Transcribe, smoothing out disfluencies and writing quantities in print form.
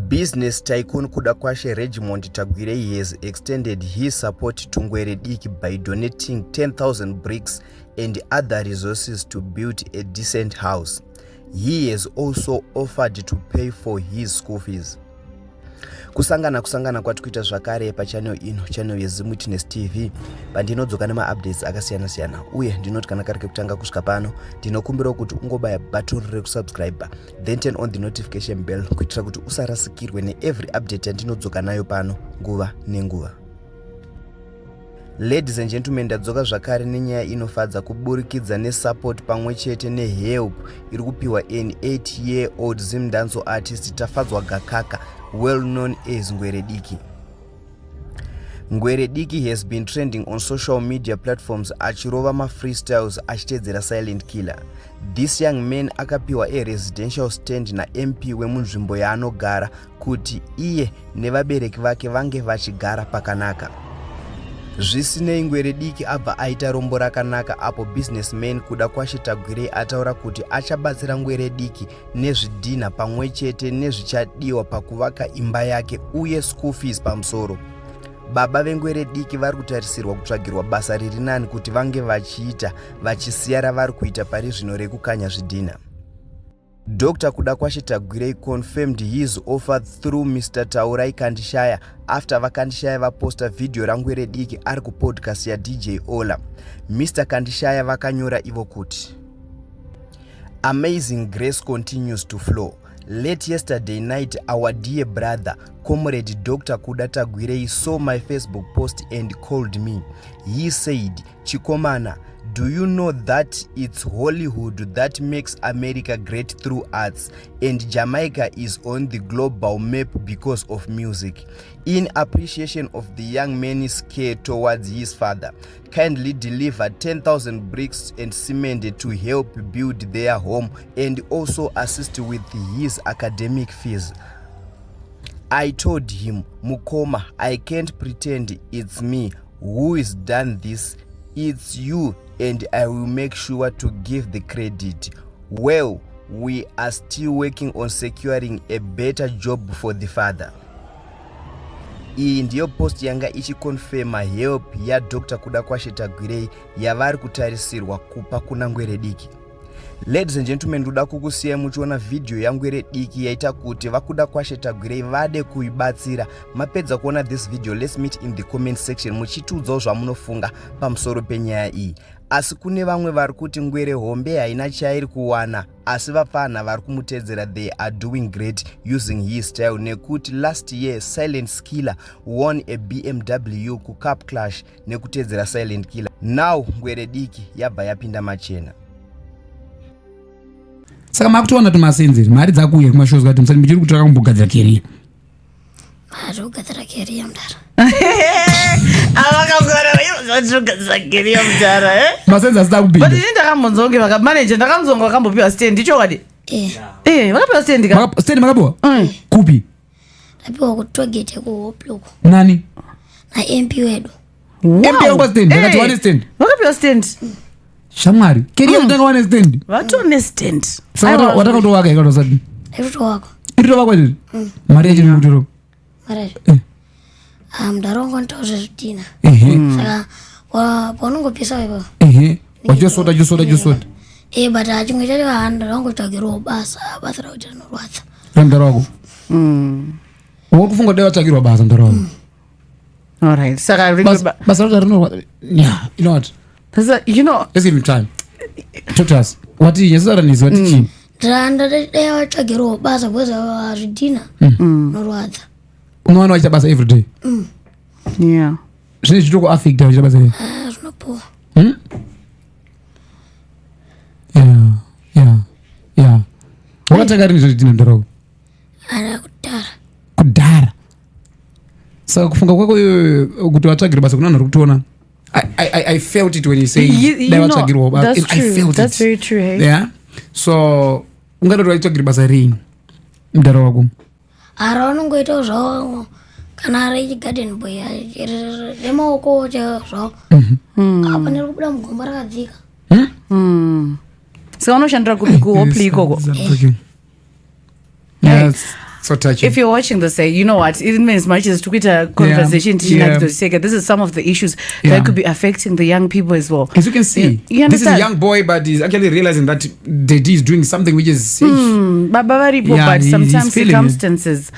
Business tycoon Kudakwashe Regimond Tagwirei has extended his support to Ngwerediki by donating 10,000 bricks and other resources to build a decent house. He has also offered to pay for his school fees. Kusangana kwatikuita zvakare pachannel ino, channel yeZimWitness TV, pandinodzoka nema-updates akasiyana-siyana. Uye ndinoti kana kari kekutanga kusvika pano, ndinokumbira kuti ungobaya button rekusubscribe, then turn on the notification bell kuitira kuti usarasikirwe ne-every update yandinodzoka nayo pano nguva nenguva. Ladies and gentlemen, ndadzoka zvakare nenyaya inofadza kuburikidza nesupport pamwechete nehelp iri kupiwa an 8-year-old zimdanzo artist Tafadzwa Gakaka, well known as Ngwerediki. Ngwerediki has been trending on social media platforms achirova ma-freestyles achitedzera Silent Killer. This young man akapiwa a residential stand na MP wemunzvimbo yaanogara kuti iye nevabereki vake vange vachigara pakanaka. Zvisinei Ngwerediki abva aita rombo rakanaka apo businessman Kudakwashe Tagwirei ataura kuti achabatsira Ngwerediki nezvidhina pamwechete nezvichadiwa pakuvaka imba yake uye school fees pamusoro. Baba veNgwerediki vari kutarisirwa kutsvagirwa basa riri nani kuti vange vachiita vachisiya ravari kuita pari zvino rekukanya zvidhina. Dr. Kudakwashe Tagwirei confirmed his offer through Mr. Taurai Kandishaya after Vakandishaya vaposta video raNgwerediki ari kupodcast ya DJ Ola. Mr. Kandishaya vakanyora ivo kuti Amazing grace continues to flow. Late yesterday night, our dear brother, Comrade Dr. Kuda Tagwirei saw my Facebook post and called me. He said, Chikomana, do you know that it's Hollywood that makes America great through arts, and Jamaica is on the global map because of music? In appreciation of the young man's care towards his father, kindly deliver 10,000 bricks and cement to help build their home and also assist with his academic fees. I told him, Mukoma, I can't pretend it's me who has done this. It's you, and I will make sure to give the credit. Well, we are still working on securing a better job for the father. Iyi ndiyo post yanga ichikonfirma help ya Dr. Kudakwashe Tagwirei yavari kutarisirwa kupa kuna Ngwerediki. Ladies and gentlemen, ndoda kukusiya muchiona video ya Ngwerediki yaita kuti vaKudakwashe Tagwirei vade kuibatsira. Mapedza kuona this video, let's meet in the comment section muchitiudzawo zvamunofunga pamusoro penyaya iyi. Asi kune vamwe vari kuti Ngwere hombe haina chairi kuwana, asi vapfana vari kumutedzera they are doing great using his style, nekuti last year Silent Killer won a BMW ku Cup Clash nekutedzera Silent Killer. Now Ngwerediki yabva yapinda machena. Saka makutoona tumasenzeri mari dzakuuya kumashows kuti musani muchiri kutoka kumbogadzira career. Mari kugadzira career mudara. Avakangora zvogadzira career mudara Masenza asita kupinda. But ndakambonzonge vakamanager ndakamuzonga vakambopiwa stand ichokwadi. Vakapiwa stand ka. Stand makapiwa? Kupi? Ndapiwa ku Togete ku Hoploko. Nani? Na MP wedu. MP yangu stand, ndakati one stand. Vakapiwa stand. Shamwari, career ndanga one stand. Vatone stand. Saka watakatowaka ikatosadi. Irutowako. Irutowako iri? Mari yachiri mutiro. Mari. Mdarongo ntaure zvidhina. Saka paunongopisa ipapo. Wachosota. But achimwe chacho ndarongo tsvagirwa basa rauti rinorwadza. Ndaro wako. Wakufunga deva tsvagirwa basa ndaro wako. All right. Saka basa rauti rinorwadza. Yeah, you know what? Let's give him time. Talk to us. What is yes what is he? Ndandadea tsvagirwa basa kweza zvidhina rinorwadza. Unowana waita basa every day. Yeah. Zvine zvitoko affect waita basa here. Zvinopuwa. Yeah. Wakataka rini zvidhina ndaro? Ana kudhara. Saka kufunga kwako kuti watsvagira basa kuna vanhu vari kutoona. I felt it when you say that's I felt that's it. very true, hey? Yeah. So ungadoti waitsvagira basa rini mudhara wako? Ara unongoita zvawo kana ari garden boy remaoko zvawo. Apa ndiri kubuda mugomba rakadzika. Saka unoshandira kupi kuhopli ikoko? Yes. So touching. If you're watching this, say, you know what, even as much as to quit a conversation, this is some of the issues that could be affecting the young people as well. As you can see, this is a young boy, but he's actually realizing that Daddy is doing something which is safe. But sometimes circumstances.